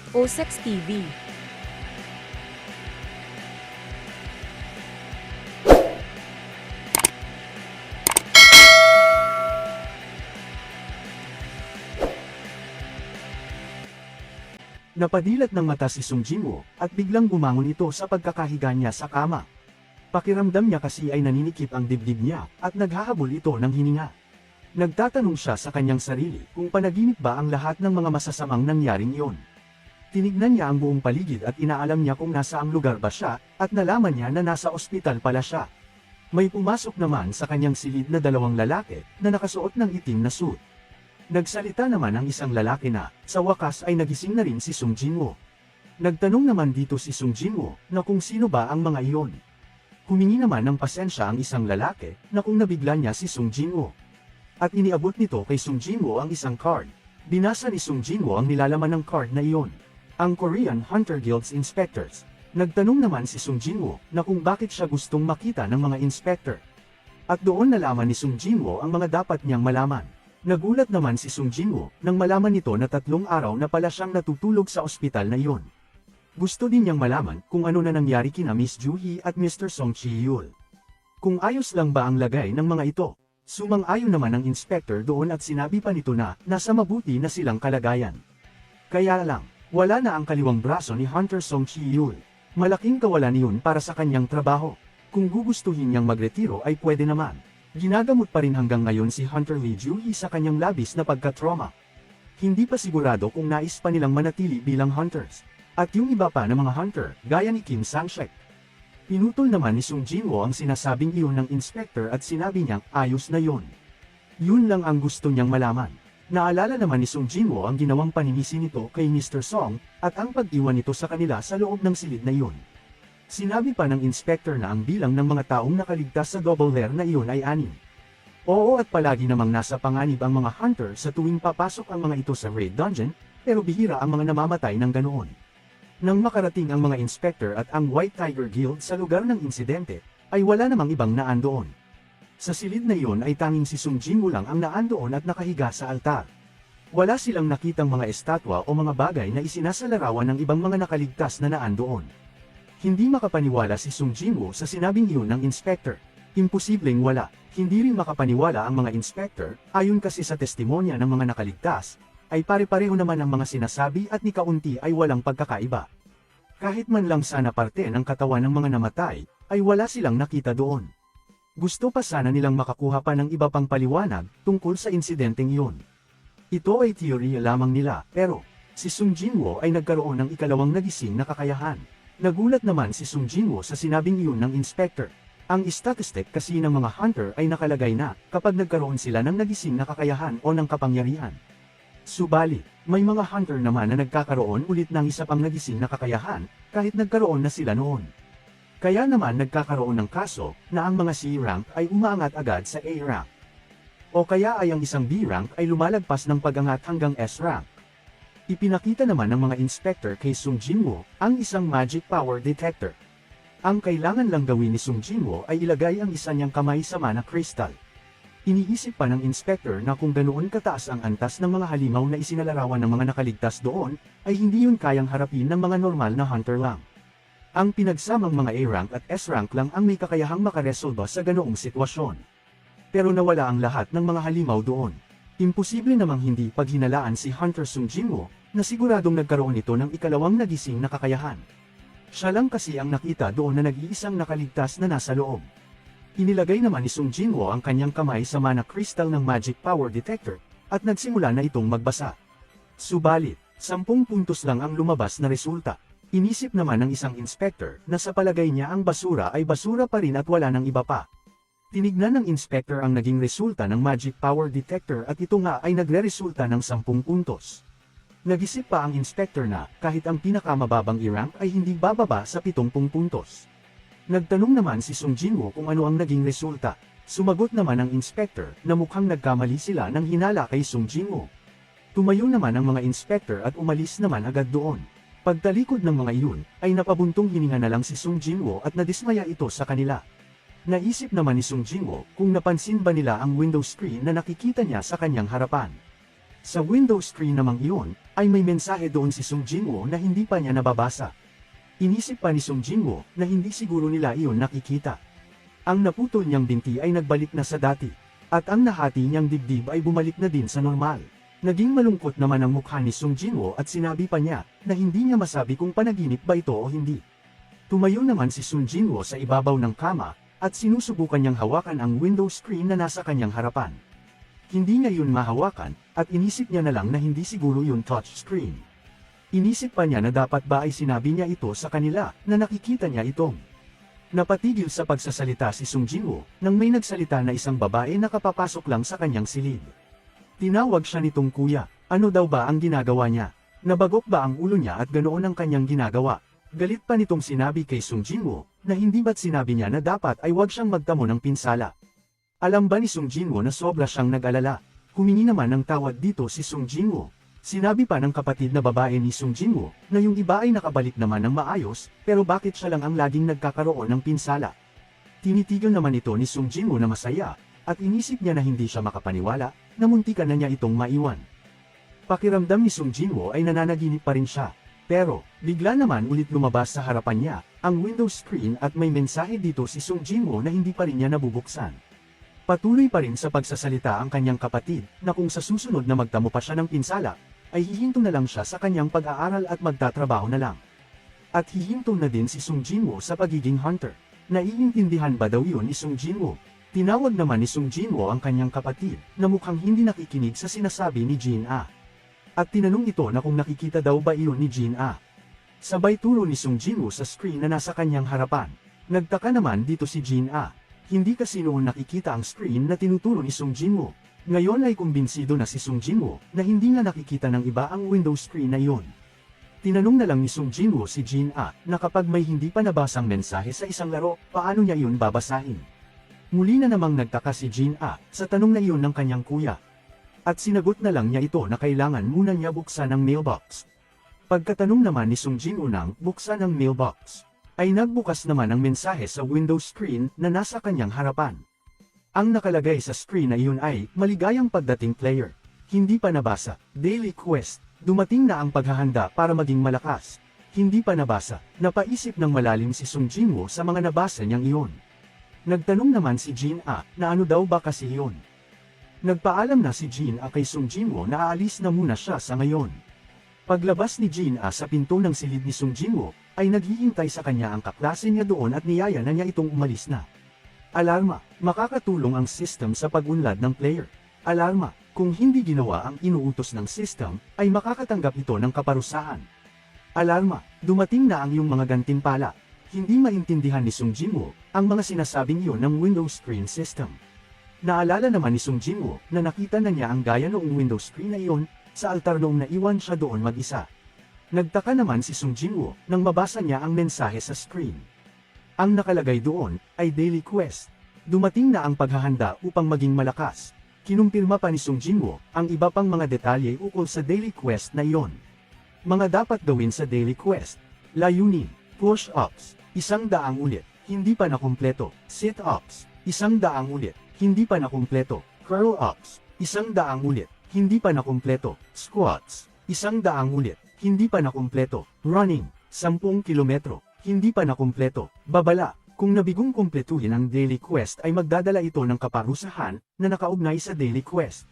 OSEX TV. Napadilat ng mata si Sung Jinwoo at biglang bumangon ito sa pagkakahiga niya sa kama. Pakiramdam niya kasi ay naninikip ang dibdib niya at naghahabol ito ng hininga. Nagtatanong siya sa kanyang sarili kung panaginip ba ang lahat ng mga masasamang nangyaring iyon. Tinignan niya ang buong paligid at inaalam niya kung nasaang lugar ba siya at nalaman niya na nasa ospital pala siya. May pumasok naman sa kanyang silid na dalawang lalaki na nakasuot ng itim na suit. Nagsalita naman ang isang lalaki na, sa wakas ay nagising na rin si Sung Jinwoo. Nagtanong naman dito si Sung Jinwoo na kung sino ba ang mga iyon. Humingi naman ng pasensya ang isang lalaki na kung nabigla niya si Sung Jinwoo. At iniabot nito kay Sung Jinwoo ang isang card. Binasa ni Sung Jinwoo ang nilalaman ng card na iyon. Ang Korean Hunter Guild's Inspectors. Nagtanong naman si Sung Jinwoo na kung bakit siya gustong makita ng mga inspector. At doon nalaman ni Sung Jinwoo ang mga dapat niyang malaman. Nagulat naman si Sung Jinwoo nang malaman nito na 3 araw na pala siyang natutulog sa ospital na iyon. Gusto din niyang malaman kung ano na nangyari kina Miss Ju Hee at Mr. Song Chi-yul. Kung ayos lang ba ang lagay ng mga ito. Sumang-ayon naman ang inspector doon at sinabi pa nito na nasa mabuti na silang kalagayan. Kaya lang, wala na ang kaliwang braso ni Hunter Song Chi-yul. Malaking kawalan iyon para sa kanyang trabaho. Kung gugustuhin niyang magretiro ay pwede naman. Ginagamot pa rin hanggang ngayon si Hunter Lee Ju-hee sa kanyang labis na pagka-trauma. Hindi pa sigurado kung nais pa nilang manatili bilang hunters. At yung iba pa ng mga hunter, gaya ni Kim Sang-shek. Pinutol naman ni Sung Jinwoo ang sinasabing iyon ng inspector at sinabi niyang ayos na yun. Yun lang ang gusto niyang malaman. Naalala naman ni Sung Jinwoo ang ginawang paninisi nito kay Mr. Song at ang pag-iwan nito sa kanila sa loob ng silid na iyon. Sinabi pa ng inspector na ang bilang ng mga taong nakaligtas sa double lair na iyon ay 6. Oo at palagi namang nasa panganib ang mga hunter sa tuwing papasok ang mga ito sa raid dungeon, pero bihira ang mga namamatay ng ganoon. Nang makarating ang mga inspector at ang White Tiger Guild sa lugar ng insidente, ay wala namang ibang naandoon. Sa silid na iyon ay tanging si Sung Jinwoo lang ang naandoon at nakahiga sa altar. Wala silang nakitang mga estatwa o mga bagay na isinasalarawan ng ibang mga nakaligtas na naandoon. Hindi makapaniwala si Sung Jinwoo sa sinabing iyon ng inspector. Imposibleng wala. Hindi rin makapaniwala ang mga inspector, ayon kasi sa testimonya ng mga nakaligtas, ay pare-pareho naman ang mga sinasabi at ni kaunti ay walang pagkakaiba. Kahit man lang sana parte ng katawan ng mga namatay, ay wala silang nakita doon. Gusto pa sana nilang makakuha pa ng iba pang paliwanag tungkol sa insidenteng iyon. Ito ay teorya lamang nila, pero si Sung Jinwoo ay nagkaroon ng ikalawang nagising na kakayahan. Nagulat naman si Sung Jinwoo sa sinabing iyon ng inspector. Ang statistic kasi ng mga hunter ay nakalagay na kapag nagkaroon sila ng nagising na kakayahan o ng kapangyarihan. Subalit, may mga hunter naman na nagkakaroon ulit ng isa pang nagising na kakayahan kahit nagkaroon na sila noon. Kaya naman nagkakaroon ng kaso na ang mga C-rank ay umaangat agad sa A-rank. O kaya ay ang isang B-rank ay lumalagpas ng pag-angat hanggang S-rank. Ipinakita naman ng mga inspector kay Sung Jinwoo ang isang magic power detector. Ang kailangan lang gawin ni Sung Jinwoo ay ilagay ang isa niyang kamay sa mana crystal. Iniisip pa ng inspector na kung ganoon kataas ang antas ng mga halimaw na isinalarawan ng mga nakaligtas doon, ay hindi yun kayang harapin ng mga normal na hunter lang. Ang pinagsamang mga A-rank at S-rank lang ang may kakayahang makaresolba sa ganoong sitwasyon. Pero nawala ang lahat ng mga halimaw doon. Imposible namang hindi paghinalaan si Hunter Sung Jinwoo na siguradong nagkaroon ito ng ikalawang nagising na kakayahan. Siya lang kasi ang nakita doon na nag-iisang nakaligtas na nasa loob. Inilagay naman ni Sung Jinwoo ang kanyang kamay sa mana crystal ng magic power detector at nagsimula na itong magbasa. Subalit, 10 puntos lang ang lumabas na resulta. Inisip naman ng isang inspector na sa palagay niya ang basura ay basura pa rin at wala ng iba pa. Tinignan ng inspector ang naging resulta ng magic power detector at ito nga ay nagre-resulta ng 10 puntos. Nag-isip pa ang inspector na kahit ang pinakamababang i-rank ay hindi bababa sa 70 puntos. Nagtanong naman si Sung Jinwoo kung ano ang naging resulta. Sumagot naman ang inspector na mukhang nagkamali sila nang hinala kay Sung Jinwoo. Tumayo naman ang mga inspector at umalis naman agad doon. Pagtalikod ng mga iyon, ay napabuntong hininga na lang si Sung Jinwoo at nadismaya ito sa kanila. Naisip naman ni Sung Jinwoo kung napansin ba nila ang window screen na nakikita niya sa kanyang harapan. Sa window screen namang iyon, ay may mensahe doon si Sung Jinwoo na hindi pa niya nababasa. Inisip pa ni Sung Jinwoo na hindi siguro nila iyon nakikita. Ang naputol niyang binti ay nagbalik na sa dati, at ang nahati niyang dibdib ay bumalik na din sa normal. Naging malungkot naman ang mukha ni Sung Jinwoo at sinabi pa niya na hindi niya masabi kung panaginip ba ito o hindi. Tumayo naman si Sung Jinwoo sa ibabaw ng kama, at sinusubukan niyang hawakan ang window screen na nasa kanyang harapan. Hindi niya yun mahawakan, at inisip niya na lang na hindi siguro yun touchscreen. Inisip pa niya na dapat ba ay sinabi niya ito sa kanila, na nakikita niya itong. Napatigil sa pagsasalita si Sung Jinwoo, nang may nagsalita na isang babae na kapapasok lang sa kanyang silid. Tinawag siya nitong kuya, ano daw ba ang ginagawa niya? Nabagok ba ang ulo niya at ganoon ang kanyang ginagawa? Galit pa nitong sinabi kay Sung Jinwoo, na hindi ba't sinabi niya na dapat ay huwag siyang magtamo ng pinsala. Alam ba ni Sung Jinwoo na sobra siyang nag-alala? Humingi naman ng tawad dito si Sung Jinwoo. Sinabi pa ng kapatid na babae ni Sung Jinwoo, na yung iba ay nakabalik naman ng maayos, pero bakit siya lang ang laging nagkakaroon ng pinsala? Tinitigan naman ito ni Sung Jinwoo na masaya, at inisip niya na hindi siya makapaniwala, na muntikan na niya itong maiwan. Pakiramdam ni Sung Jinwoo ay nananaginip pa rin siya, pero, bigla naman ulit lumabas sa harapan niya, ang window screen at may mensahe dito si Sung Jinwoo na hindi pa rin niya nabubuksan. Patuloy pa rin sa pagsasalita ang kanyang kapatid, na kung sa susunod na magtamo pa siya ng pinsala, ay hihinto na lang siya sa kanyang pag-aaral at magtatrabaho na lang. At hihinto na din si Sung Jinwoo sa pagiging hunter. Naiintindihan ba daw yun ni Sung Jinwoo? Tinawag naman ni Sung Jinwoo ang kanyang kapatid, na mukhang hindi nakikinig sa sinasabi ni Jin-ah. At tinanong ito na kung nakikita daw ba iyon ni Jin-ah. Sabay turo ni Sung Jinwoo sa screen na nasa kanyang harapan. Nagtaka naman dito si Jin-ah. Hindi kasi noon nakikita ang screen na tinuturo ni Sung Jinwoo. Ngayon ay kumbinsido na si Sung Jinwoo na hindi nga nakikita ng iba ang window screen na iyon. Tinanong na lang ni Sung Jinwoo si Jin-ah na kapag may hindi pa nabasang mensahe sa isang laro, paano niya iyon babasahin. Muli na namang nagtaka si Jin-ah sa tanong na iyon ng kanyang kuya. At sinagot na lang niya ito na kailangan muna niya buksan ang mailbox. Pagkatanong naman ni Sung Jinwoo nang buksan ang mailbox, ay nagbukas naman ang mensahe sa window screen na nasa kanyang harapan. Ang nakalagay sa screen na iyon ay, maligayang pagdating player. Hindi pa nabasa, daily quest, dumating na ang paghahanda para maging malakas. Hindi pa nabasa, napaisip ng malalim si Sung Jinwoo sa mga nabasa niyang iyon. Nagtanong naman si Jin-ah na ano daw ba kasi iyon. Nagpaalam na si Jin-ah kay Sung Jinwoo na aalis na muna siya sa ngayon. Paglabas ni Jin-ah sa pinto ng silid ni Sung Jinwoo, ay naghihintay sa kanya ang kaklase niya doon at niyaya na niya itong umalis na. Alarma, makakatulong ang system sa pag-unlad ng player. Alarma, kung hindi ginawa ang inuutos ng system, ay makakatanggap ito ng kaparusahan. Alarma, dumating na ang iyong mga gantimpala. Hindi maintindihan ni Sung Jinwoo ang mga sinasabing iyon ng window screen system. Naalala naman ni Sung Jinwoo na nakita na niya ang gaya noong window screen na iyon sa altar noong naiwan siya doon mag-isa. Nagtaka naman si Sung Jinwoo nang mabasa niya ang mensahe sa screen. Ang nakalagay doon ay daily quest. Dumating na ang paghahanda upang maging malakas. Kinumpirma pa ni Sung Jinwoo ang iba pang mga detalye ukol sa daily quest na iyon. Mga dapat gawin sa daily quest. Layunin, push-ups, 100 ulit, hindi pa nakumpleto. Sit-ups, 100 ulit, hindi pa nakumpleto. Curl-ups, 100 ulit, hindi pa nakumpleto. Squats, 100 ulit, hindi pa nakumpleto. Running, 10 kilometro, hindi pa nakumpleto. Babala, kung nabigong kumpletuhin ang daily quest ay magdadala ito ng kaparusahan na nakaugnay sa daily quest.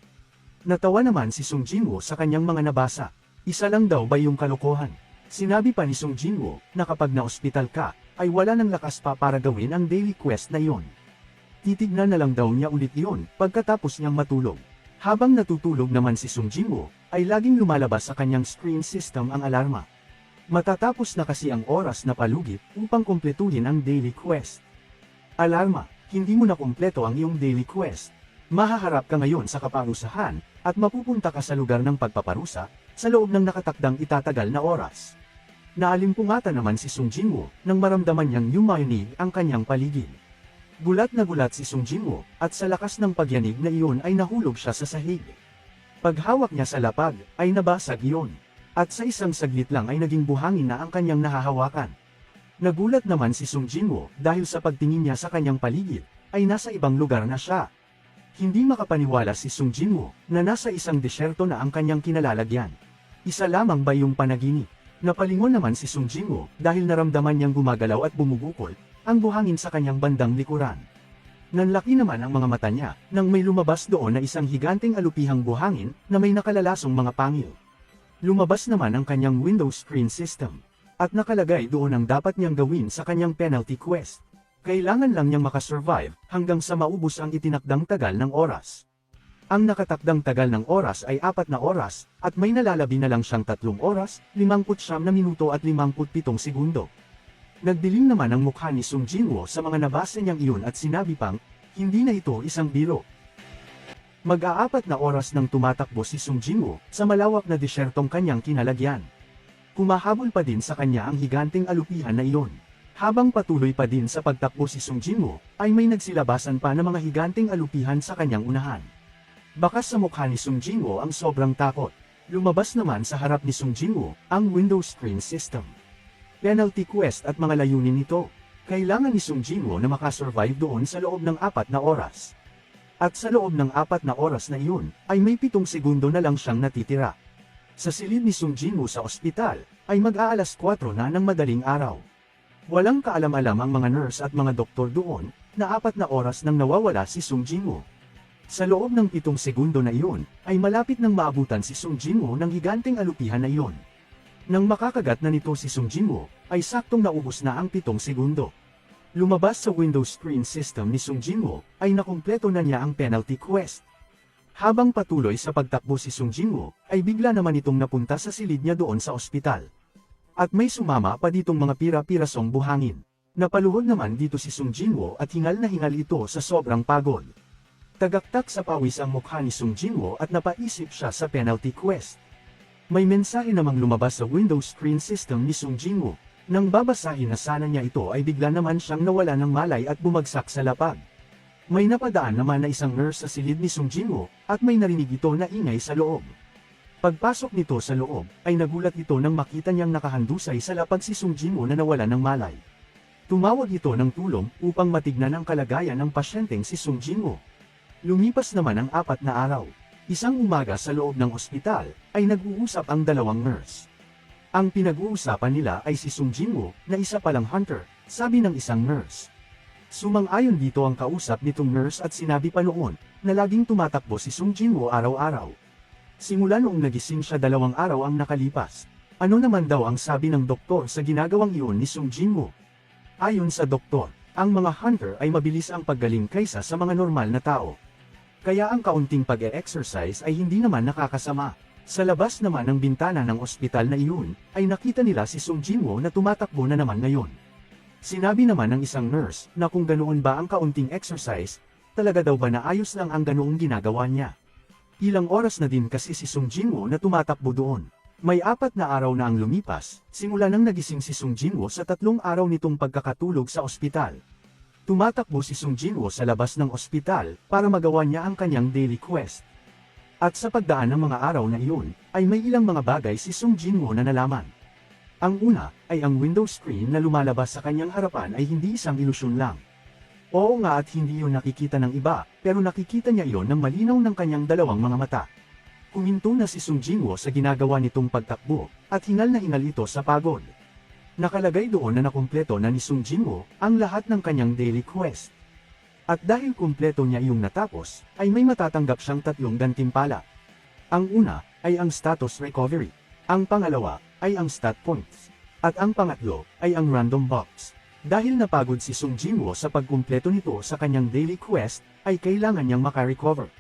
Natawa naman si Sung Jinwoo sa kanyang mga nabasa. Isa lang daw ba yung kalokohan? Sinabi pa ni Sung Jinwoo na kapag na-ospital ka, ay wala ng lakas pa para gawin ang daily quest na iyon. Titignan na lang daw niya ulit iyon pagkatapos niyang matulog. Habang natutulog naman si Sung Jinwoo, ay laging lumalabas sa kanyang screen system ang alarma. Matatapos na kasi ang oras na palugit upang kumpletuhin ang daily quest. Alarma, hindi mo na kumpleto ang iyong daily quest. Mahaharap ka ngayon sa kaparusahan, at mapupunta ka sa lugar ng pagpaparusa, sa loob ng nakatakdang itatagal na oras. Naalimpungatan naman si Sung Jinwoo nang maramdaman niyang yumayonig ang kanyang paligid. Gulat na gulat si Sung Jinwoo, at sa lakas ng pagyanig na iyon ay nahulog siya sa sahig. Paghawak niya sa lapag, ay nabasag iyon. At sa isang saglit lang ay naging buhangin na ang kanyang nahahawakan. Nagulat naman si Sung Jinwoo dahil sa pagtingin niya sa kanyang paligid, ay nasa ibang lugar na siya. Hindi makapaniwala si Sung Jinwoo na nasa isang disyerto na ang kanyang kinalalagyan. Isa lamang ba yung panaginip? Napalingon naman si Sung Jinwoo dahil naramdaman niyang gumagalaw at bumubukol ang buhangin sa kanyang bandang likuran. Nanlaki naman ang mga mata niya nang may lumabas doon na isang higanteng alupihang buhangin na may nakalalasong mga pangil. Lumabas naman ang kanyang window screen system. At nakalagay doon ang dapat niyang gawin sa kanyang penalty quest. Kailangan lang niyang makasurvive hanggang sa maubos ang itinakdang tagal ng oras. Ang nakatakdang tagal ng oras ay 4 na oras, at may nalalabi na lang siyang 3 oras, 59 na minuto at 57 segundo. Nagdilim naman ang mukha ni Sung Jinwoo sa mga nabasa niyang iyon at sinabi pang, hindi na ito isang biro. Mag-4 na oras nang tumatakbo si Sung Jinwoo sa malawak na disyertong kanyang kinalagyan. Kumahabol pa din sa kanya ang higanteng alupihan na iyon. Habang patuloy pa din sa pagtakbo si Sung Jinwoo, ay may nagsilabasan pa ng mga higanteng alupihan sa kanyang unahan. Bakas sa mukha ni Sung Jinwoo ang sobrang takot. Lumabas naman sa harap ni Sung Jinwoo ang window screen system. Penalty quest at mga layunin nito. Kailangan ni Sung Jinwoo na makasurvive doon sa loob ng 4 na oras. At sa loob ng 4 na oras na iyon, ay may 7 segundo na lang siyang natitira. Sa silid ni Sung Jinwoo sa ospital, ay mag-aalas 4 na ng madaling araw. Walang kaalam-alam ang mga nurse at mga doktor doon, na 4 na oras nang nawawala si Sung Jinwoo. Sa loob ng 7 segundo na iyon, ay malapit nang maabutan si Sung Jinwoo ng higanteng alupihan na iyon. Nang makakagat na nito si Sung Jinwoo, ay saktong naubos na ang 7 segundo. Lumabas sa window screen system ni Sung Jinwoo, ay nakumpleto na niya ang penalty quest. Habang patuloy sa pagtakbo si Sung Jinwoo, ay bigla naman itong napunta sa silid niya doon sa ospital. At may sumama pa ditong mga pira-pirasong buhangin. Napaluhod naman dito si Sung Jinwoo at hingal na hingal ito sa sobrang pagod. Tagaktak sa pawis ang mukha ni Sung Jinwoo at napaisip siya sa penalty quest. May mensahe namang lumabas sa window screen system ni Sung Jinwoo. Nang babasahin na sana niya ito ay bigla naman siyang nawala ng malay at bumagsak sa lapag. May napadaan naman na isang nurse sa silid ni Sung Jinwoo at may narinig ito na ingay sa loob. Pagpasok nito sa loob, ay nagulat ito nang makita niyang nakahandusay sa lapag si Sung Jinwoo na nawala ng malay. Tumawag ito ng tulong upang matignan ang kalagayan ng pasyenteng si Sung Jinwoo. Lumipas naman ang 4 na araw. Isang umaga sa loob ng ospital, ay nag-uusap ang dalawang nurse. Ang pinag-uusapan nila ay si Sung Jinwoo, na isa palang hunter, sabi ng isang nurse. Sumang-ayon dito ang kausap nitong nurse at sinabi pa noon, na laging tumatakbo si Sung Jinwoo araw-araw. Simula noong nagising siya 2 araw ang nakalipas. Ano naman daw ang sabi ng doktor sa ginagawang iyon ni Sung Jinwoo? Ayon sa doktor, ang mga hunter ay mabilis ang paggaling kaysa sa mga normal na tao. Kaya ang kaunting pag-e-exercise ay hindi naman nakakasama. Sa labas naman ng bintana ng ospital na iyon, ay nakita nila si Sung Jinwoo na tumatakbo na naman ngayon. Sinabi naman ng isang nurse na kung ganoon ba ang kaunting exercise, talaga daw ba na ayos lang ang ganoong ginagawa niya. Ilang oras na din kasi si Sung Jinwoo na tumatakbo doon. May 4 na araw na ang lumipas, simula nang nagising si Sung Jinwoo sa 3 araw nitong pagkakatulog sa ospital. Tumatakbo si Sung Jinwoo sa labas ng ospital para magawa niya ang kanyang daily quest. At sa pagdaan ng mga araw na iyon, ay may ilang mga bagay si Sung Jinwoo na nalaman. Ang una, ay ang window screen na lumalabas sa kanyang harapan ay hindi isang ilusyon lang. Oo nga at hindi yun nakikita ng iba, pero nakikita niya iyon ng malinaw ng kanyang dalawang mga mata. Kuminto na si Sung Jinwoo sa ginagawa nitong pagtakbo, at hingal na hingal ito sa pagod. Nakalagay doon na nakumpleto na ni Sung Jinwoo ang lahat ng kanyang daily quest. At dahil kumpleto niya iyong natapos, ay may matatanggap siyang 3 gantimpala. Ang una, ay ang status recovery. Ang pangalawa, ay ang stat points. At ang pangatlo, ay ang random box. Dahil napagod si Sung Jinwoo sa pagkumpleto nito sa kanyang daily quest, ay kailangan niyang makarecover.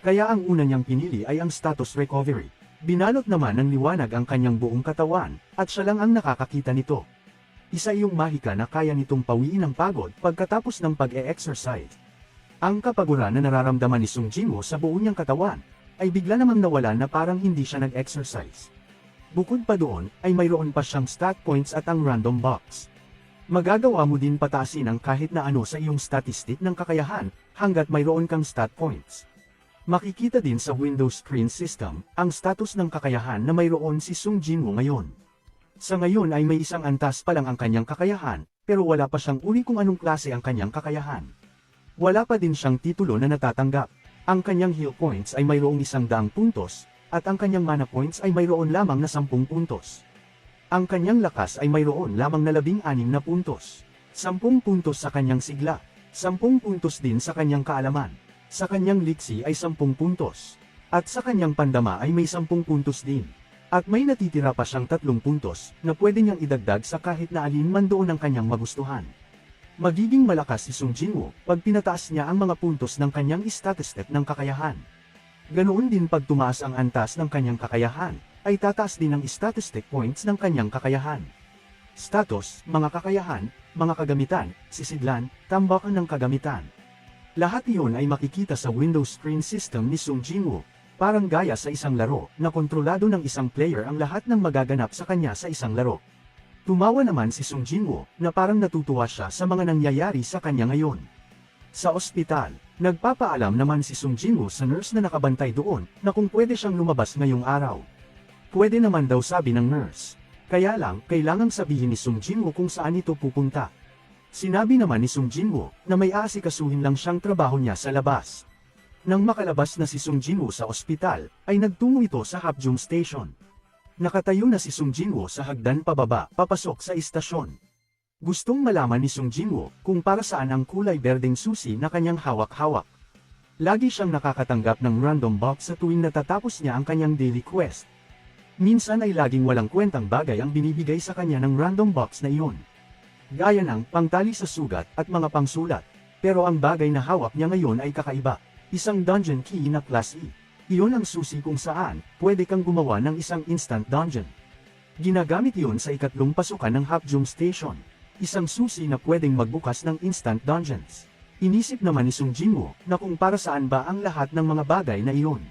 Kaya ang una niyang pinili ay ang status recovery. Binalot naman ng liwanag ang kanyang buong katawan, at siya lang ang nakakakita nito. Isa iyong mahika na kaya nitong pawiin ang pagod pagkatapos ng pag-e-exercise. Ang kapaguran na nararamdaman ni Sung Jinwoo sa buong niyang katawan, ay bigla namang nawala na parang hindi siya nag-exercise. Bukod pa doon, ay mayroon pa siyang stat points at ang random box. Magagawa mo din pataasin ang kahit na ano sa iyong statistic ng kakayahan, hanggat mayroon kang stat points. Makikita din sa window screen system, ang status ng kakayahan na mayroon si Sung Jinwoo ngayon. Sa ngayon ay may isang antas pa lang ang kanyang kakayahan, pero wala pa siyang uri kung anong klase ang kanyang kakayahan. Wala pa din siyang titulo na natatanggap. Ang kanyang heal points ay mayroong 100 puntos, at ang kanyang mana points ay mayroon lamang na 10 puntos. Ang kanyang lakas ay mayroon lamang na 16 na puntos. 10 puntos sa kanyang sigla, 10 puntos din sa kanyang kaalaman. Sa kanyang liksi ay 10 puntos. At sa kanyang pandama ay may 10 puntos din. At may natitira pa siyang 3 puntos, na pwede niyang idagdag sa kahit na alin man doon ang kanyang magustuhan. Magiging malakas si Sung Jinwoo pag pinataas niya ang mga puntos ng kanyang statistic ng kakayahan. Ganoon din pag tumaas ang antas ng kanyang kakayahan, ay tataas din ang statistic points ng kanyang kakayahan. Status, mga kakayahan, mga kagamitan, sisidlan, tambakan ng kagamitan. Lahat iyon ay makikita sa Windows screen system ni Sung Jinwoo. Parang gaya sa isang laro, na kontrolado ng isang player ang lahat ng magaganap sa kanya sa isang laro. Tumawa naman si Sung Jinwoo, na parang natutuwa siya sa mga nangyayari sa kanya ngayon. Sa ospital, nagpapaalam naman si Sung Jinwoo sa nurse na nakabantay doon, na kung pwede siyang lumabas ngayong araw. Pwede naman daw sabi ng nurse. Kaya lang, kailangang sabihin ni Sung Jinwoo kung saan ito pupunta. Sinabi naman ni Sung Jinwoo, na may aasikasuhin lang siyang trabaho niya sa labas. Nang makalabas na si Sung Jinwoo sa ospital, ay nagtungo ito sa Hapjeong Station. Nakatayo na si Sung Jinwoo sa hagdan pababa, papasok sa istasyon. Gustong malaman ni Sung Jinwoo kung para saan ang kulay berdeng susi na kanyang hawak-hawak. Lagi siyang nakakatanggap ng random box sa tuwing natatapos niya ang kanyang daily quest. Minsan ay laging walang kwentang bagay ang binibigay sa kanya ng random box na iyon. Gaya ng pangtali sa sugat at mga pangsulat. Pero ang bagay na hawak niya ngayon ay kakaiba. Isang dungeon key na class E. Iyon ang susi kung saan pwede kang gumawa ng isang instant dungeon. Ginagamit iyon sa ikatlong pasukan ng Hapjeong Station. Isang susi na pwedeng magbukas ng instant dungeons. Inisip naman ni Sung Jinwoo na kung para saan ba ang lahat ng mga bagay na iyon.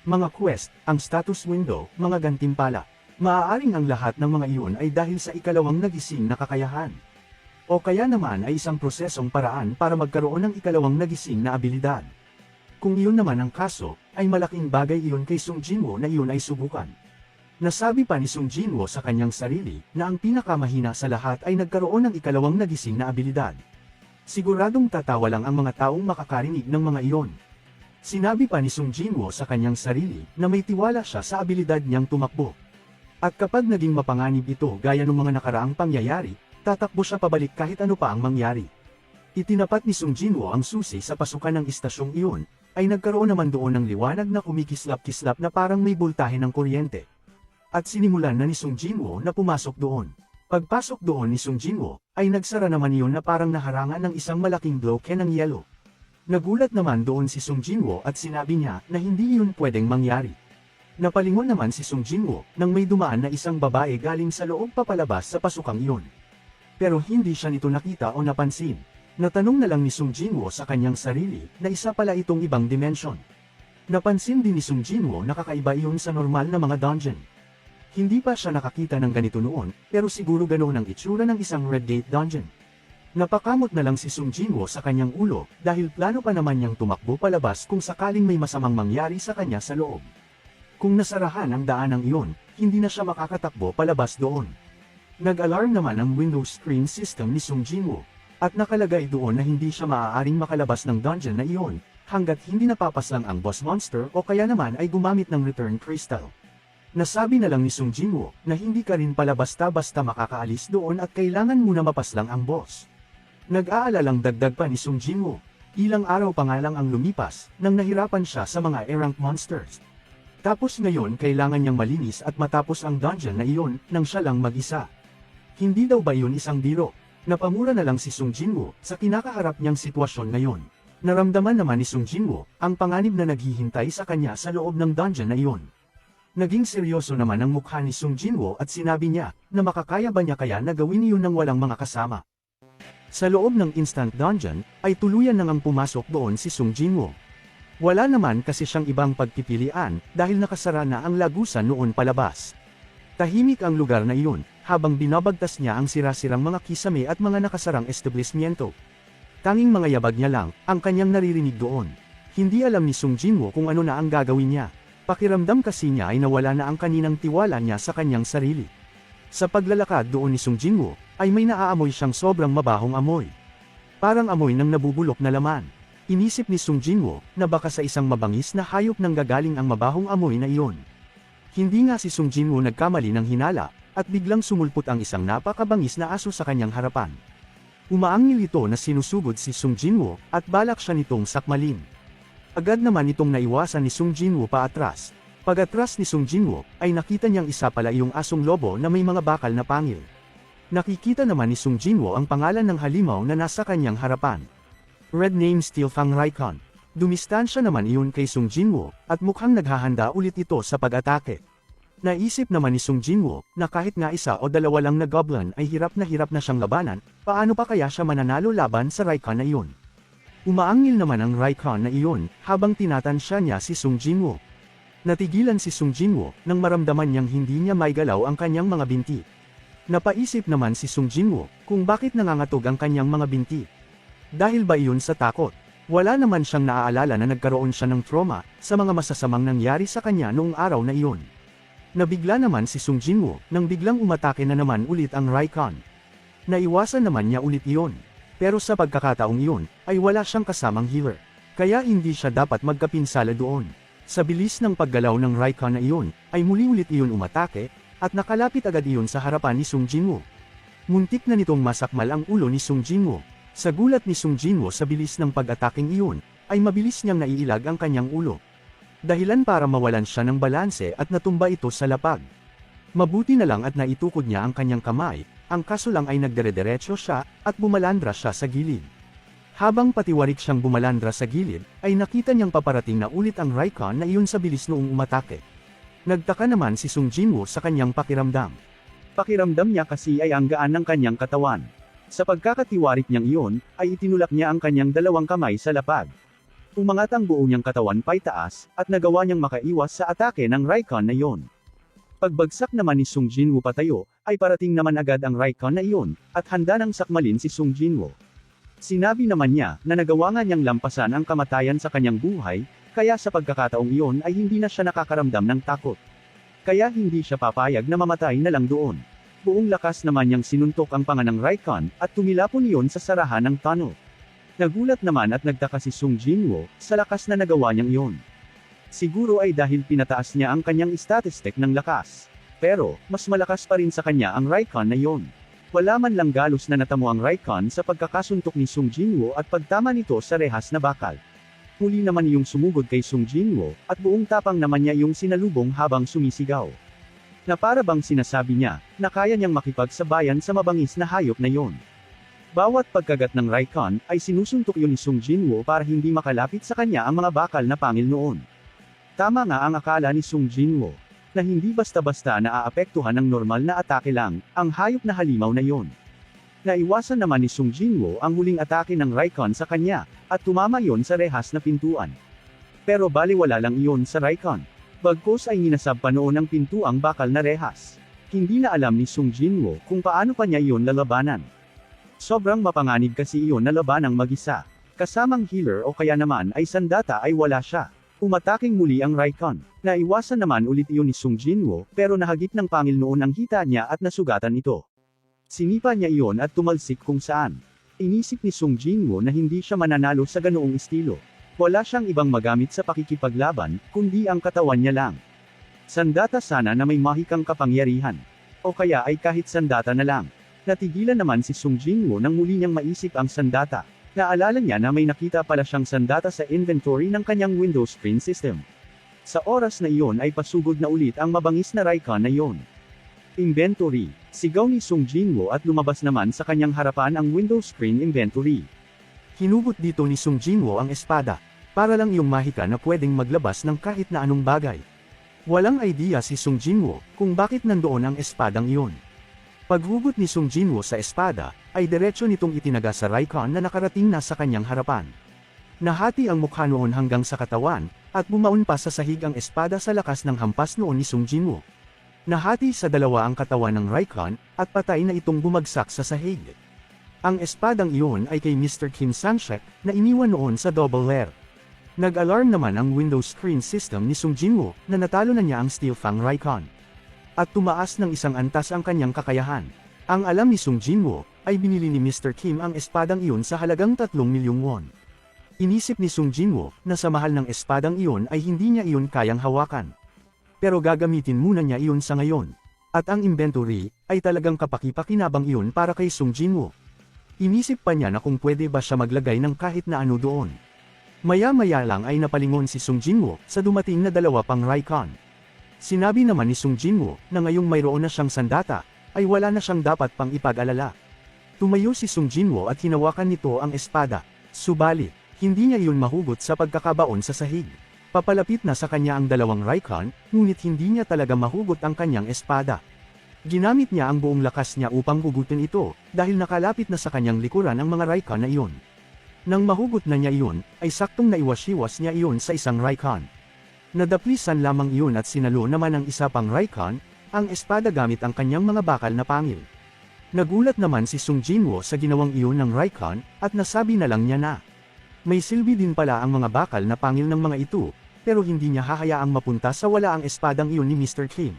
Mga quest, ang status window, mga gantimpala. Maaaring ang lahat ng mga iyon ay dahil sa ikalawang nagising na kakayahan. O kaya naman ay isang prosesong paraan para magkaroon ng ikalawang nagising na abilidad. Kung iyon naman ang kaso, ay malaking bagay iyon kay Sung Jinwoo na iyon ay subukan. Nasabi pa ni Sung Jinwoo sa kanyang sarili, na ang pinakamahina sa lahat ay nagkaroon ng ikalawang nagising na abilidad. Siguradong tatawa lang ang mga taong makakarinig ng mga iyon. Sinabi pa ni Sung Jinwoo sa kanyang sarili, na may tiwala siya sa abilidad niyang tumakbo. At kapag naging mapanganib ito gaya ng mga nakaraang pangyayari, tatakbo siya pabalik kahit ano pa ang mangyari. Itinapat ni Sung Jinwoo ang susi sa pasukan ng istasyong iyon, ay nagkaroon naman doon ng liwanag na kumikislap-kislap na parang may bultahe ng kuryente. At sinimulan na ni Sung Jinwoo na pumasok doon. Pagpasok doon ni Sung Jinwoo, ay nagsara naman iyon na parang naharangan ng isang malaking bloke ng yelo. Nagulat naman doon si Sung Jinwoo at sinabi niya na hindi iyon pwedeng mangyari. Napalingon naman si Sung Jinwoo nang may dumaan na isang babae galing sa loob papalabas sa pasukang iyon. Pero hindi siya nito nakita o napansin. Natanong na lang ni Sung Jinwoo sa kanyang sarili na isa pala itong ibang dimension. Napansin din ni Sung Jinwoo na kakaiba iyon sa normal na mga dungeon. Hindi pa siya nakakita ng ganito noon, pero siguro ganoon ang itsura ng isang Red Gate dungeon. Napakamot na lang si Sung Jinwoo sa kanyang ulo dahil plano pa naman niyang tumakbo palabas kung sakaling may masamang mangyari sa kanya sa loob. Kung nasarahan ang daanang iyon, hindi na siya makakatakbo palabas doon. Nag-alarm naman ang Windows screen system ni Sung Jinwoo. At nakalagay doon na hindi siya maaaring makalabas ng dungeon na iyon, hanggat hindi napapaslang ang boss monster o kaya naman ay gumamit ng return crystal. Nasabi na lang ni Sung Jinwoo na hindi ka rin pala basta-basta makakaalis doon at kailangan muna mapaslang ang boss. Nag-aalalang dagdag pa ni Sung Jinwoo, ilang araw pa nga lang ang lumipas, nang nahirapan siya sa mga A-rank monsters. Tapos ngayon kailangan niyang malinis at matapos ang dungeon na iyon, nang siya lang mag-isa. Hindi daw ba yun isang biro? Napamura na lang si Sung Jinwoo sa kinakaharap niyang sitwasyon ngayon. Naramdaman naman ni Sung Jinwoo ang panganib na naghihintay sa kanya sa loob ng dungeon na iyon. Naging seryoso naman ang mukha ni Sung Jinwoo at sinabi niya na makakaya ba niya kaya na gawin iyon ng walang mga kasama. Sa loob ng instant dungeon ay tuluyan nang ang pumasok doon si Sung Jinwoo. Wala naman kasi siyang ibang pagpipilian dahil nakasara na ang lagusan noon palabas. Tahimik ang lugar na iyon, habang binabagtas niya ang sira-sirang mga kisame at mga nakasarang establishmento. Tanging mga yabag niya lang, ang kanyang naririnig doon. Hindi alam ni Sung Jinwoo kung ano na ang gagawin niya. Pakiramdam kasi niya ay nawala na ang kaninang tiwala niya sa kanyang sarili. Sa paglalakad doon ni Sung Jinwoo, ay may naaamoy siyang sobrang mabahong amoy. Parang amoy ng nabubulok na laman. Inisip ni Sung Jinwoo na baka sa isang mabangis na hayop nang gagaling ang mabahong amoy na iyon. Hindi nga si Sung Jinwoo nagkamali ng hinala, at biglang sumulpot ang isang napakabangis na aso sa kanyang harapan. Umaangil ito na sinusugod si Sung Jinwoo, at balak siya nitong sakmalin. Agad naman itong naiwasan ni Sung Jinwoo paatras. Pag-atras ni Sung Jinwoo, ay nakita niyang isa pala iyong asong lobo na may mga bakal na pangil. Nakikita naman ni Sung Jinwoo ang pangalan ng halimaw na nasa kanyang harapan. Red name Steelfang Raikon. Dumistansya naman iyon kay Sung Jinwoo, at mukhang naghahanda ulit ito sa pag-atake. Naisip naman ni Sung Jinwoo, na kahit nga isa o dalawa lang na goblin ay hirap na siyang labanan, paano pa kaya siya mananalo laban sa Raikon na iyon? Umaangil naman ang Raikon na iyon, habang tinatansya niya si Sung Jinwoo. Natigilan si Sung Jinwoo, nang maramdaman niyang hindi niya maigalaw ang kanyang mga binti. Napaisip naman si Sung Jinwoo, kung bakit nangangatog ang kanyang mga binti. Dahil ba iyon sa takot? Wala naman siyang naaalala na nagkaroon siya ng trauma, sa mga masasamang nangyari sa kanya noong araw na iyon. Nabigla naman si Sung Jinwoo, nang biglang umatake na naman ulit ang Raikon. Naiwasan naman niya ulit iyon. Pero sa pagkakataong iyon, ay wala siyang kasamang healer. Kaya hindi siya dapat magkapinsala doon. Sa bilis ng paggalaw ng Raikon na iyon, ay muli ulit iyon umatake, at nakalapit agad iyon sa harapan ni Sung Jinwoo. Muntik na nitong masakmal ang ulo ni Sung Jinwoo. Sa gulat ni Sung Jinwoo sa bilis ng pag-ataking iyon, ay mabilis niyang naiilag ang kanyang ulo. Dahilan para mawalan siya ng balanse at natumba ito sa lapag. Mabuti na lang at naitukod niya ang kanyang kamay, ang kaso lang ay nagdere-derecho siya, at bumalandra siya sa gilid. Habang patiwarik siyang bumalandra sa gilid, ay nakita niyang paparating na ulit ang Raikon na iyon sa bilis noong umatake. Nagtaka naman si Sung Jinwoo sa kanyang pakiramdam. Pakiramdam niya kasi ay ang gaan ng kanyang katawan. Sa pagkakatiwarik niyang iyon, ay itinulak niya ang kanyang dalawang kamay sa lapag. Umangat ang buo niyang katawan paitaas, at nagawa niyang makaiwas sa atake ng Raikon na iyon. Pagbagsak naman ni Sung Jinwoo patayo, ay parating naman agad ang Raikon na iyon, at handa nang sakmalin si Sung Jinwoo. Sinabi naman niya, na nagawa nga niyang lampasan ang kamatayan sa kanyang buhay, kaya sa pagkakataong iyon ay hindi na siya nakakaramdam ng takot. Kaya hindi siya papayag na mamatay na lang doon. Buong lakas naman niyang sinuntok ang panga ng Raikon, at tumilapon iyon sa sarahan ng tunnel. Nagulat naman at nagtaka si Sung Jinwoo, sa lakas na nagawa niyang iyon. Siguro ay dahil pinataas niya ang kanyang statistic ng lakas. Pero, mas malakas pa rin sa kanya ang Raikon na iyon. Wala man lang galos na natamo ang Raikon sa pagkakasuntok ni Sung Jinwoo at pagtama nito sa rehas na bakal. Huli naman yung sumugod kay Sung Jinwoo, at buong tapang naman niya yung sinalubong habang sumisigaw. Na para bang sinasabi niya, na kaya niyang makipagsabayan sa mabangis na hayop na iyon. Bawat pagkagat ng Raikon, ay sinusuntok yun ni Sung Jinwoo para hindi makalapit sa kanya ang mga bakal na pangil noon. Tama nga ang akala ni Sung Jinwoo, na hindi basta-basta naaapektuhan ng normal na atake lang, ang hayop na halimaw na iyon. Naiwasan naman ni Sung Jinwoo ang huling atake ng Raikon sa kanya, at tumama iyon sa rehas na pintuan. Pero baliwala lang iyon sa Raikon. Bagkus ay ninasab pa noon ang pintuang bakal na rehas. Hindi na alam ni Sung Jinwoo kung paano pa niya iyon lalabanan. Sobrang mapanganib kasi iyon na labanang mag-isa. Kasamang healer o kaya naman ay sandata ay wala siya. Umataking muli ang Raikon. Naiwasan naman ulit iyon ni Sung Jinwoo, pero nahagip ng pangil noon ang hita niya at nasugatan ito. Sinipa niya iyon at tumalsik kung saan. Inisip ni Sung Jinwoo na hindi siya mananalo sa ganoong estilo. Wala siyang ibang magamit sa pakikipaglaban, kundi ang katawan niya lang. Sandata sana na may mahikang kapangyarihan. O kaya ay kahit sandata na lang. Natigilan naman si Sung Jinwoo nang muli niyang maisip ang sandata. Naalala niya na may nakita pala siyang sandata sa inventory ng kanyang Windows screen system. Sa oras na iyon ay pasugod na ulit ang mabangis na Raikon na iyon. Inventory. Sigaw ni Sung Jinwoo at lumabas naman sa kanyang harapan ang Windows screen inventory. Hinugot dito ni Sung Jinwoo ang espada, para lang yung mahika na pwedeng maglabas ng kahit na anong bagay. Walang idea si Sung Jinwoo kung bakit nandoon ang espadang iyon. Paghugot ni Sung Jinwoo sa espada, ay diretso nitong itinaga sa Raikon na nakarating na sa kanyang harapan. Nahati ang mukha noon hanggang sa katawan, at bumaon pa sa sahig ang espada sa lakas ng hampas noon ni Sung Jinwoo. Nahati sa dalawa ang katawan ng Raikon, at patay na itong bumagsak sa sahig. Ang espadang iyon ay kay Mr. Kim Sang-shek, na iniwan noon sa double lair. Nag-alarm naman ang Windows screen system ni Sung Jinwoo, na natalo na niya ang Steelfang Raikon. At tumaas ng isang antas ang kanyang kakayahan. Ang alam ni Sung Jinwoo, ay binili ni Mr. Kim ang espadang iyon sa halagang 3 milyong won. Inisip ni Sung Jinwoo na sa mahal ng espadang iyon ay hindi niya iyon kayang hawakan. Pero gagamitin muna niya iyon sa ngayon. At ang inventory ay talagang kapaki-pakinabang iyon para kay Sung Jinwoo. Inisip pa niya na kung pwede ba siya maglagay ng kahit na ano doon. Maya-maya lang ay napalingon si Sung Jinwoo sa dumating na dalawa pang Raikon. Sinabi naman ni Sung Jinwoo na ngayong mayroon na siyang sandata, ay wala na siyang dapat pang ipag-alala. Tumayo si Sung Jinwoo at hinawakan nito ang espada. Subalit, hindi niya iyon mahugot sa pagkakabaon sa sahig. Papalapit na sa kanya ang dalawang Raikon, ngunit hindi niya talaga mahugot ang kanyang espada. Ginamit niya ang buong lakas niya upang hugutin ito, dahil nakalapit na sa kanyang likuran ang mga Raikon na iyon. Nang mahugot na niya iyon, ay saktong naiwas-iwas niya iyon sa isang Raikon. Nadaplisan lamang iyon at sinalo naman ang isa pang Raikon, ang espada gamit ang kanyang mga bakal na pangil. Nagulat naman si Sung Jinwoo sa ginawang iyon ng Raikon, at nasabi na lang niya na may silbi din pala ang mga bakal na pangil ng mga ito, pero hindi niya hahayaang mapunta sa wala ang espadang iyon ni Mr. Kim.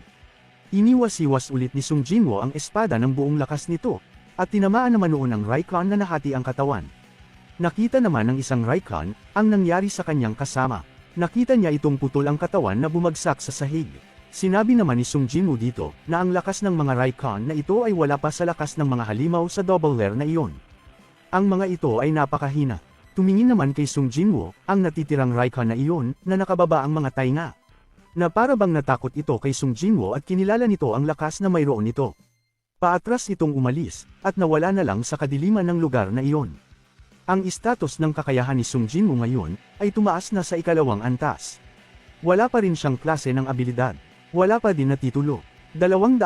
Iniwas-iwas ulit ni Sung Jinwoo ang espada ng buong lakas nito, at tinamaan naman noon ang Raikon na nahati ang katawan. Nakita naman ng isang Raikon ang nangyari sa kanyang kasama. Nakita niya itong putol ang katawan na bumagsak sa sahig. Sinabi naman ni Sung Jinwoo dito na ang lakas ng mga Raikon na ito ay wala pa sa lakas ng mga halimaw sa double lair na iyon. Ang mga ito ay napakahina. Tumingin naman kay Sung Jinwoo ang natitirang Raikon na iyon na nakababa ang mga tainga. Na para bang natakot ito kay Sung Jinwoo at kinilala nito ang lakas na mayroon nito. Paatras itong umalis at nawala na lang sa kadiliman ng lugar na iyon. Ang status ng kakayahan ni Sung Jinwoo ngayon ay tumaas na sa ikalawang antas. Wala pa rin siyang klase ng abilidad. Wala pa din na titulo. 205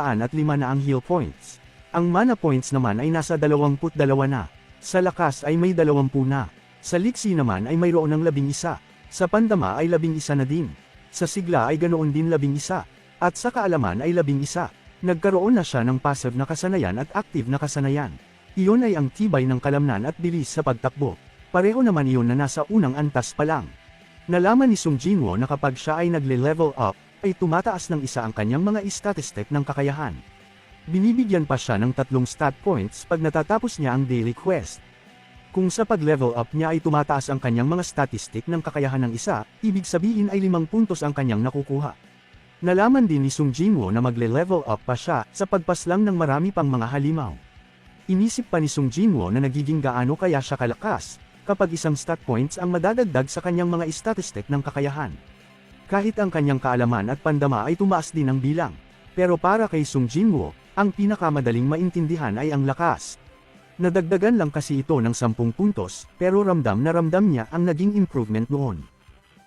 na ang heal points. Ang mana points naman ay nasa 22 na. Sa lakas ay may 20 na. Sa liksi naman ay mayroon ng 11. Sa pandama ay 11 na din. Sa sigla ay ganoon din 11. At sa kaalaman ay 11. Nagkaroon na siya ng passive na kasanayan at active na kasanayan. Iyon ay ang tibay ng kalamnan at bilis sa pagtakbo. Pareho naman iyon na nasa unang antas pa lang. Nalaman ni Sung Jinwoo na kapag siya ay nagle-level up, ay tumataas ng isa ang kanyang mga statistic ng kakayahan. Binibigyan pa siya ng 3 stat points pag natatapos niya ang daily quest. Kung sa pag-level up niya ay tumataas ang kanyang mga statistic ng kakayahan ng isa, ibig sabihin ay 5 puntos ang kanyang nakukuha. Nalaman din ni Sung Jinwoo na magle-level up pa siya sa pagpaslang ng marami pang mga halimaw. Inisip pa ni Sung Jinwoo na nagiging gaano kaya siya kalakas, kapag isang stat points ang madadagdag sa kanyang mga statistic ng kakayahan. Kahit ang kanyang kaalaman at pandama ay tumaas din ang bilang, pero para kay Sung Jinwoo, ang pinakamadaling maintindihan ay ang lakas. Nadagdagan lang kasi ito ng 10 puntos, pero ramdam na ramdam niya ang naging improvement noon.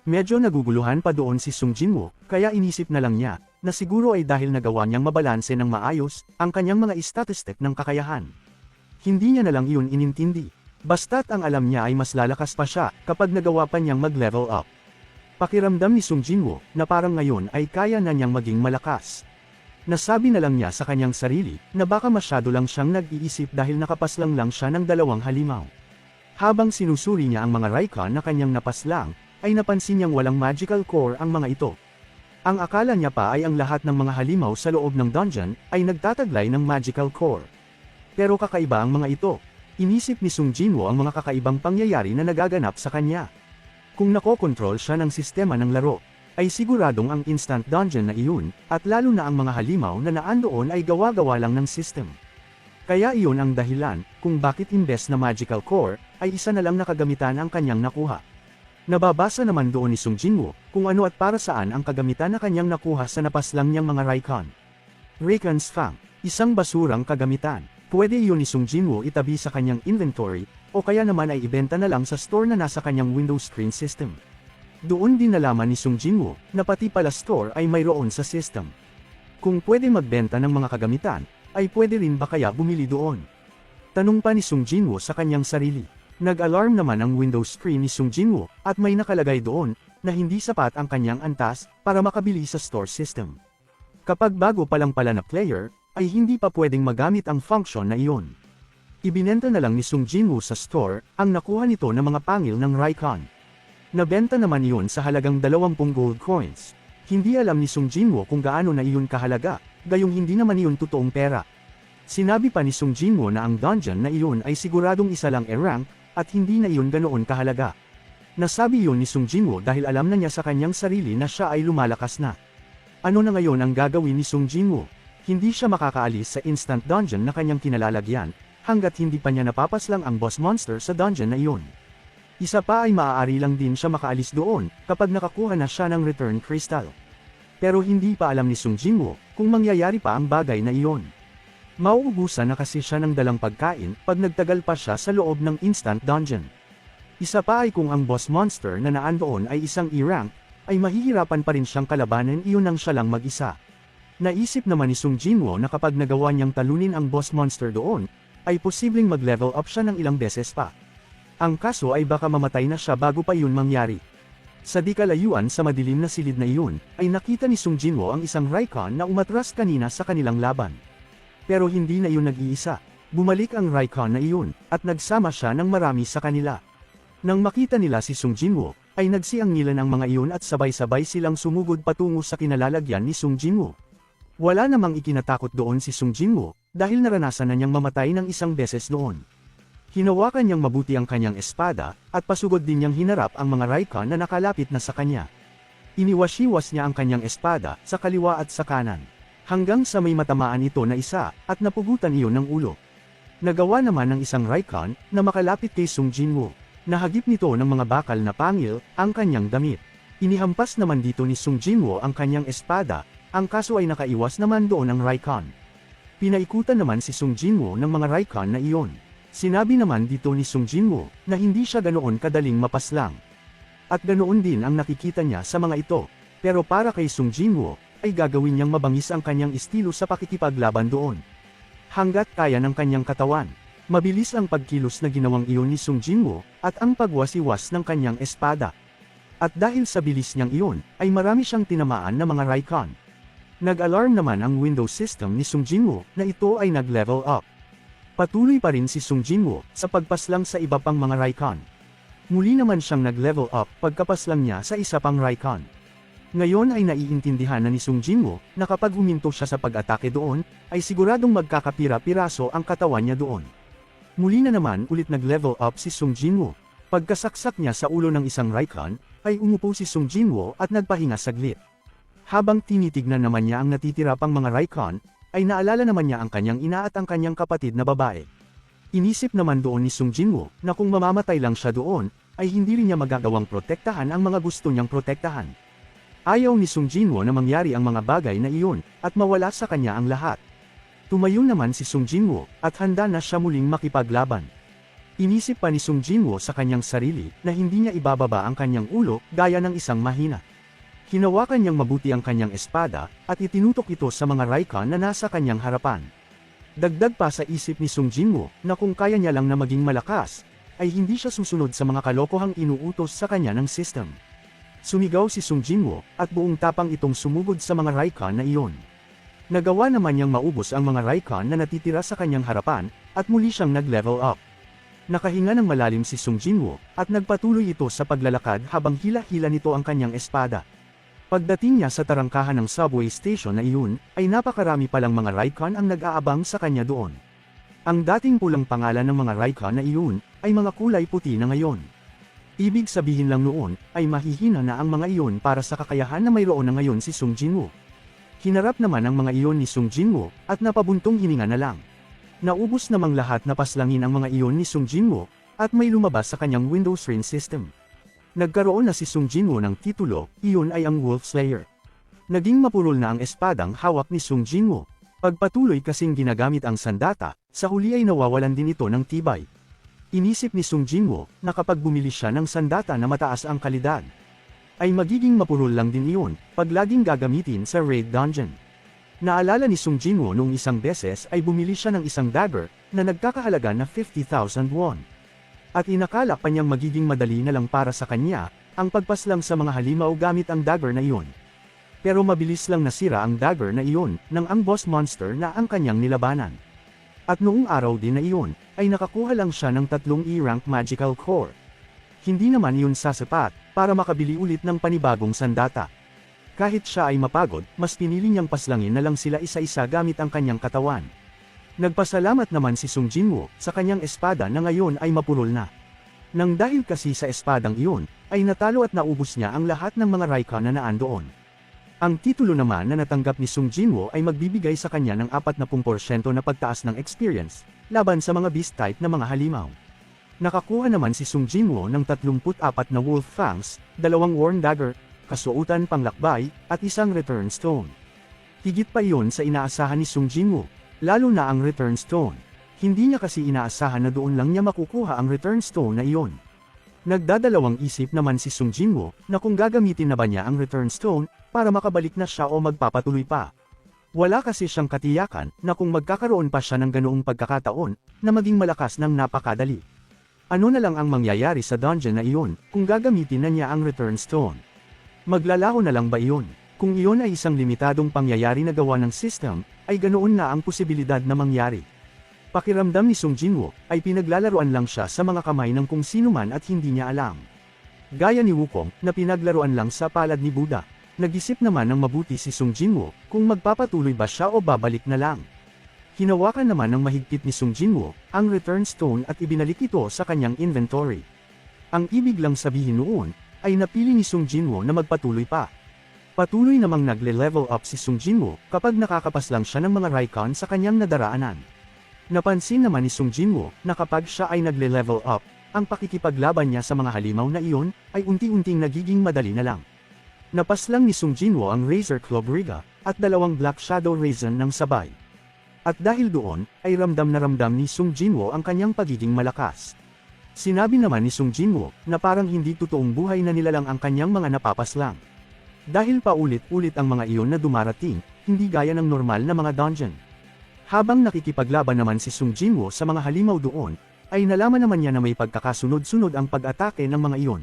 Medyo naguguluhan pa doon si Sung Jinwoo, kaya inisip na lang niya, na siguro ay dahil nagawa niyang mabalanse ng maayos, ang kanyang mga statistic ng kakayahan. Hindi niya na lang iyon inintindi. Basta't ang alam niya ay mas lalakas pa siya, kapag nagawa pa niyang mag-level up. Pakiramdam ni Sung Jinwoo, na parang ngayon ay kaya na niyang maging malakas. Nasabi na lang niya sa kanyang sarili, na baka masyado lang siyang nag-iisip dahil nakapaslang lang siya ng 2 halimaw. Habang sinusuri niya ang mga Raikon na kanyang napaslang, ay napansin niyang walang magical core ang mga ito. Ang akala niya pa ay ang lahat ng mga halimaw sa loob ng dungeon, ay nagtataglay ng magical core. Pero kakaiba ang mga ito. Inisip ni Sung Jinwoo ang mga kakaibang pangyayari na nagaganap sa kanya. Kung nakokontrol siya ng sistema ng laro, ay siguradong ang instant dungeon na iyon, at lalo na ang mga halimaw na naandoon ay gawa-gawa lang ng system. Kaya iyon ang dahilan, kung bakit imbes na magical core, ay isa na lang nakagamitan ang kanyang nakuha. Nababasa naman doon ni Sung Jinwoo, kung ano at para saan ang kagamitan na kanyang nakuha sa napaslang niyang mga Raikon. Raikon's Fang, isang basurang kagamitan. Pwede iyon ni Sung Jinwoo itabi sa kanyang inventory, o kaya naman ay ibenta na lang sa store na nasa kanyang Windows screen system. Doon din nalaman ni Sung Jinwoo, na pati pala store ay mayroon sa system. Kung pwede magbenta ng mga kagamitan, ay pwede rin ba kaya bumili doon? Tanong pa ni Sung Jinwoo sa kanyang sarili. Nag-alarm naman ang Windows screen ni Sung Jinwoo, at may nakalagay doon, na hindi sapat ang kanyang antas, para makabili sa store system. Kapag bago pa lang pala na player, ay hindi pa pwedeng magamit ang function na iyon. Ibinenta na lang ni Sung Jinwoo sa store, ang nakuha nito na mga pangil ng Raikon. Nabenta naman iyon sa halagang 20 gold coins. Hindi alam ni Sung Jinwoo kung gaano na iyon kahalaga, gayong hindi naman iyon totoong pera. Sinabi pa ni Sung Jinwoo na ang dungeon na iyon ay siguradong isa lang e-rank, at hindi na iyon ganoon kahalaga. Nasabi yun ni Sung Jinwoo dahil alam na niya sa kanyang sarili na siya ay lumalakas na. Ano na ngayon ang gagawin ni Sung Jinwoo? Hindi siya makakaalis sa instant dungeon na kanyang kinalalagyan, hanggat hindi pa niya napapaslang ang boss monster sa dungeon na iyon. Isa pa ay maaari lang din siya makaalis doon, kapag nakakuha na siya ng return crystal. Pero hindi pa alam ni Sung Jinwoo, kung mangyayari pa ang bagay na iyon. Mauubusan na kasi siya ng dalang pagkain, pag nagtagal pa siya sa loob ng instant dungeon. Isa pa ay kung ang boss monster na naandoon ay isang E-rank, ay mahihirapan pa rin siyang kalabanin iyon nang siya lang mag-isa. Naisip naman ni Sung Jinwoo na kapag nagawa niyang talunin ang boss monster doon, ay posibleng mag-level up siya ng ilang beses pa. Ang kaso ay baka mamatay na siya bago pa yun mangyari. Sa di kalayuan sa madilim na silid na iyon, ay nakita ni Sung Jinwoo ang isang Raikon na umatras kanina sa kanilang laban. Pero hindi na iyon nag-iisa. Bumalik ang Raikon na iyon, at nagsama siya ng marami sa kanila. Nang makita nila si Sung Jinwoo, ay nagsiangilan ang mga iyon at sabay-sabay silang sumugod patungo sa kinalalagyan ni Sung Jinwoo. Wala namang ikinatakot doon si Sung Jinwoo, dahil naranasan na niyang mamatay ng isang beses noon. Hinawakan niyang mabuti ang kanyang espada, at pasugod din niyang hinarap ang mga Raikon na nakalapit na sa kanya. Iniwas-iwas niya ang kanyang espada, sa kaliwa at sa kanan. Hanggang sa may matamaan ito na isa, at napugutan iyon ng ulo. Nagawa naman ng isang Raikon, na makalapit kay Sung Jinwoo. Nahagip nito ng mga bakal na pangil, ang kanyang damit. Inihampas naman dito ni Sung Jinwoo ang kanyang espada, ang kaso ay nakaiwas naman doon ang Raikon. Pinaikutan naman si Sung Jinwoo ng mga Raikon na iyon. Sinabi naman dito ni Sung Jinwoo, na hindi siya ganoon kadaling mapaslang. At ganoon din ang nakikita niya sa mga ito, pero para kay Sung Jinwoo, ay gagawin niyang mabangis ang kanyang estilo sa pakikipaglaban doon. Hanggat kaya ng kanyang katawan. Mabilis ang pagkilos na ginawang iyon ni Sung Jinwoo, at ang pagwasiwas ng kanyang espada. At dahil sa bilis niyang iyon, ay marami siyang tinamaan na mga Raikon. Nag-alarm naman ang Windows system ni Sung Jinwoo, na ito ay nag-level up. Patuloy pa rin si Sung Jinwoo, sa pagpaslang sa iba pang mga Raikon. Muli naman siyang nag-level up, pagkapaslang niya sa isa pang Raikon. Ngayon ay naiintindihan na ni Sung Jinwoo, na kapag huminto siya sa pag-atake doon, ay siguradong magkakapira-piraso ang katawan niya doon. Muli na naman ulit nag-level up si Sung Jinwoo. Pagkasaksak niya sa ulo ng isang Raikon, ay umupo si Sung Jinwoo at nagpahinga saglit. Habang tinitignan naman niya ang natitira pang mga Raikon, ay naalala naman niya ang kanyang ina at ang kanyang kapatid na babae. Inisip naman doon ni Sung Jinwoo, na kung mamamatay lang siya doon, ay hindi rin niya magagawang protektahan ang mga gusto niyang protektahan. Ayaw ni Sung Jinwoo na mangyari ang mga bagay na iyon, at mawala sa kanya ang lahat. Tumayo naman si Sung Jinwoo, at handa na siya muling makipaglaban. Inisip pa ni Sung Jinwoo sa kanyang sarili, na hindi niya ibababa ang kanyang ulo, gaya ng isang mahina. Hinawakan niyang mabuti ang kanyang espada, at itinutok ito sa mga Raikon na nasa kanyang harapan. Dagdag pa sa isip ni Sung Jinwoo, na kung kaya niya lang na maging malakas, ay hindi siya susunod sa mga kalokohang inuutos sa kanya ng system. Sumigaw si Sung Jinwoo, at buong tapang itong sumugod sa mga Raikon na iyon. Nagawa naman niyang maubos ang mga Raikon na natitira sa kanyang harapan, at muli siyang nag-level up. Nakahinga ng malalim si Sung Jinwoo, at nagpatuloy ito sa paglalakad habang hila-hila nito ang kanyang espada. Pagdating niya sa tarangkahan ng subway station na iyon, ay napakarami palang mga Raikon ang nag-aabang sa kanya doon. Ang dating pulang pangalan ng mga Raikon na iyon, ay mga kulay puti na ngayon. Ibig sabihin lang noon, ay mahihina na ang mga iyon para sa kakayahan na mayroon na ngayon si Sung Jinwoo. Hinarap naman ang mga iyon ni Sung Jinwoo, at napabuntong hininga na lang. Naubos namang lahat na paslangin ang mga iyon ni Sung Jinwoo, at may lumabas sa kanyang Windows Ring system. Nagkaroon na si Sung Jinwoo ng titulo, iyon ay ang Wolf Slayer. Naging mapurol na ang espadang hawak ni Sung Jinwoo. Pagpatuloy kasing ginagamit ang sandata, sa huli ay nawawalan din ito ng tibay. Inisip ni Sung Jinwoo, na kapag bumili siya ng sandata na mataas ang kalidad, ay magiging mapurol lang din iyon, pag laging gagamitin sa raid dungeon. Naalala ni Sung Jinwoo noong isang beses ay bumili siya ng isang dagger, na nagkakahalaga na 50,000 won. At inakala pa niyang magiging madali na lang para sa kanya, ang pagpaslang sa mga halimaw gamit ang dagger na iyon. Pero mabilis lang nasira ang dagger na iyon, ng ang boss monster na ang kanyang nilabanan. At noong araw din na iyon, ay nakakuha lang siya ng 3 E-rank magical core. Hindi naman iyon sasapat, para makabili ulit ng panibagong sandata. Kahit siya ay mapagod, mas pinili niyang paslangin na lang sila isa-isa gamit ang kanyang katawan. Nagpasalamat naman si Sung Jinwoo, sa kanyang espada na ngayon ay mapurol na. Nang dahil kasi sa espadang iyon, ay natalo at naubos niya ang lahat ng mga Raikon na naandoon. Ang titulo naman na natanggap ni Sung Jinwoo ay magbibigay sa kanya ng 40% na pagtaas ng experience, laban sa mga beast-type na mga halimaw. Nakakuha naman si Sung Jinwoo ng 34 na Wolf Fangs, 2 Worn Dagger, kasuotan panglakbay, at isang Return Stone. Higit pa iyon sa inaasahan ni Sung Jinwoo, lalo na ang Return Stone. Hindi niya kasi inaasahan na doon lang niya makukuha ang Return Stone na iyon. Nagdadalawang isip naman si Sung Jinwoo na kung gagamitin na ba niya ang Return Stone para makabalik na siya o magpapatuloy pa. Wala kasi siyang katiyakan na kung magkakaroon pa siya ng ganoong pagkakataon na maging malakas ng napakadali. Ano na lang ang mangyayari sa dungeon na iyon kung gagamitin na niya ang Return Stone? Maglalaho na lang ba iyon? Kung iyon ay isang limitadong pangyayari na gawa ng system, ay ganoon na ang posibilidad na mangyari. Pakiramdam ni Sung Jinwoo ay pinaglalaruan lang siya sa mga kamay ng kung sino man at hindi niya alam. Gaya ni Wukong na pinaglaruan lang sa palad ni Buddha, nag-isip naman ng mabuti si Sung Jinwoo kung magpapatuloy ba siya o babalik na lang. Hinawakan naman ng mahigpit ni Sung Jinwoo ang Return Stone at ibinalik ito sa kanyang inventory. Ang ibig lang sabihin noon ay napili ni Sung Jinwoo na magpatuloy pa. Patuloy namang nagle-level up si Sung Jinwoo kapag nakakapas lang siya ng mga Raikon sa kanyang nadaraanan. Napansin naman ni Sung Jinwoo na kapag siya ay nagle-level up, ang pakikipaglaban niya sa mga halimaw na iyon ay unti-unting nagiging madali na lang. Napaslang ni Sung Jinwoo ang Razor Claw Briga at 2 Black Shadow Raisin ng sabay. At dahil doon, ay ramdam na ramdam ni Sung Jinwoo ang kanyang pagiging malakas. Sinabi naman ni Sung Jinwoo na parang hindi totoong buhay na nilalang ang kanyang mga napapaslang. Dahil paulit-ulit ang mga iyon na dumarating, hindi gaya ng normal na mga dungeon. Habang nakikipaglaban naman si Sung Jinwoo sa mga halimaw doon, ay nalaman naman niya na may pagkakasunod-sunod ang pag-atake ng mga iyon.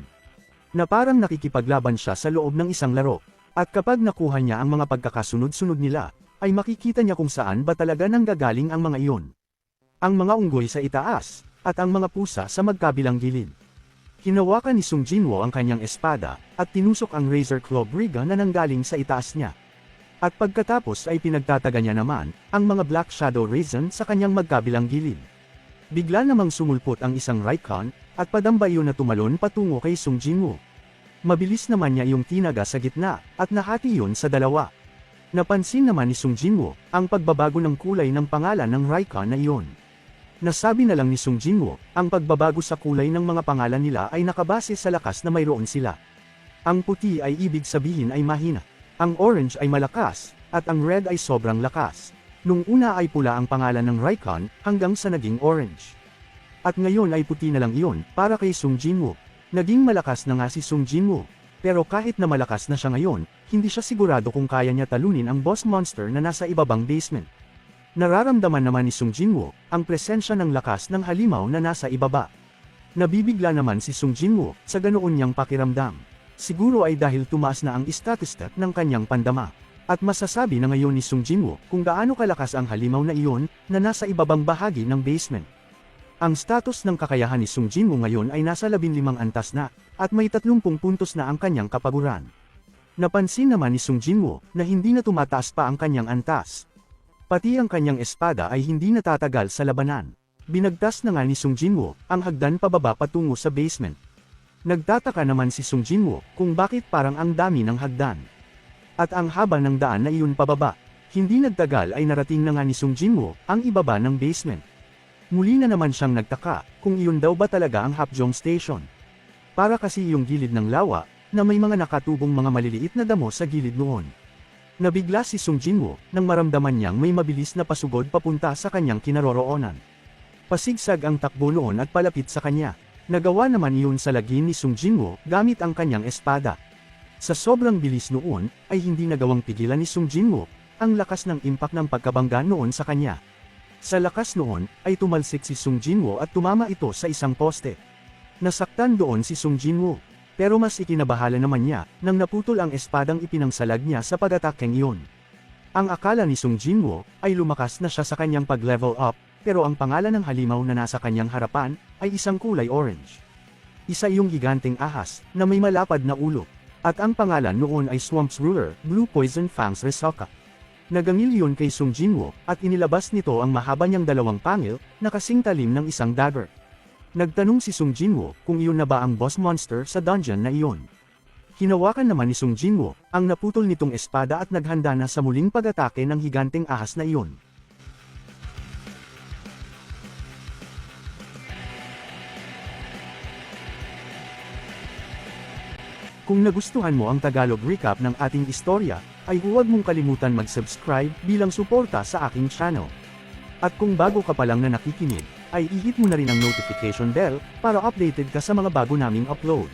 Na parang nakikipaglaban siya sa loob ng isang laro, at kapag nakuha niya ang mga pagkakasunod-sunod nila, ay makikita niya kung saan ba talaga nanggagaling ang mga iyon. Ang mga unggoy sa itaas, at ang mga pusa sa magkabilang gilid. Hinawakan ni Sung Jinwoo ang kanyang espada, at tinusok ang Razor Claw Briga na nanggaling sa itaas niya. At pagkatapos ay pinagtataga niya naman ang mga Black Shadow Raisin sa kanyang magkabilang gilid. Bigla namang sumulpot ang isang Raikon at padamba iyon na tumalon patungo kay Sung Jinwoo. Mabilis naman niya iyong tinaga sa gitna at nahati iyon sa dalawa. Napansin naman ni Sung Jinwoo ang pagbabago ng kulay ng pangalan ng Raikon na iyon. Nasabi na lang ni Sung Jinwoo ang pagbabago sa kulay ng mga pangalan nila ay nakabase sa lakas na mayroon sila. Ang puti ay ibig sabihin ay mahina. Ang orange ay malakas, at ang red ay sobrang lakas. Nung una ay pula ang pangalan ng Raikon, hanggang sa naging orange. At ngayon ay puti na lang iyon, para kay Sung Jinwoo. Naging malakas na nga si Sung Jinwoo. Pero kahit na malakas na siya ngayon, hindi siya sigurado kung kaya niya talunin ang boss monster na nasa ibabang basement. Nararamdaman naman ni Sung Jinwoo ang presensya ng lakas ng halimaw na nasa ibaba. Nabibigla naman si Sung Jinwoo sa ganoon niyang pakiramdam. Siguro ay dahil tumaas na ang status ng kanyang pandama. At masasabi na ngayon ni Sung Jinwoo kung gaano kalakas ang halimaw na iyon na nasa ibabang bahagi ng basement. Ang status ng kakayahan ni Sung Jinwoo ngayon ay nasa 15 antas na, at may 30 puntos na ang kanyang kapaguran. Napansin naman ni Sung Jinwoo na hindi na tumataas pa ang kanyang antas. Pati ang kanyang espada ay hindi natatagal sa labanan. Binagtas na nga ni Sung Jinwoo ang hagdan pababa patungo sa basement. Nagtataka naman si Sung Jinwoo kung bakit parang ang dami ng hagdan. At ang haba ng daan na iyon pababa. Hindi nagtagal ay narating na nga ni Sung Jinwoo ang ibaba ng basement. Muli na naman siyang nagtaka kung iyon daw ba talaga ang Hapjeong Station. Para kasi yung gilid ng lawa na may mga nakatubong mga maliliit na damo sa gilid noon. Nabigla si Sung Jinwoo nang maramdaman niyang may mabilis na pasugod papunta sa kanyang kinaroroonan. Pasigsag ang takbo noon at palapit sa kanya. Nagawa naman iyon sa lagim ni Sung Jinwoo gamit ang kanyang espada. Sa sobrang bilis noon, ay hindi nagawang pigilan ni Sung Jinwoo ang lakas ng impact ng pagkabangga noon sa kanya. Sa lakas noon, ay tumalsik si Sung Jinwoo at tumama ito sa isang poste. Nasaktan doon si Sung Jinwoo, pero mas ikinabahala naman niya nang naputol ang espadang ipinangsalag niya sa pag-atakeng iyon. Ang akala ni Sung Jinwoo ay lumakas na siya sa kanyang pag-level up, pero ang pangalan ng halimaw na nasa kanyang harapan ay isang kulay orange. Isa iyong giganteng ahas na may malapad na ulo, at ang pangalan noon ay Swamp's Ruler, Blue Poison Fangs Resoka. Nagangil yun kay Sung Jinwoo at inilabas nito ang mahaba niyang 2 pangil na kasing talim ng isang dagger. Nagtanong si Sung Jinwoo kung iyon na ba ang boss monster sa dungeon na iyon. Hinawakan naman ni Sung Jinwoo ang naputol nitong espada at naghanda na sa muling pag-atake ng higanteng ahas na iyon. Kung nagustuhan mo ang Tagalog recap ng ating istorya, ay huwag mong kalimutan mag-subscribe bilang suporta sa aking channel. At kung bago ka pa lang na nakikinig, ay i-hit mo na rin ang notification bell para updated ka sa mga bago naming upload.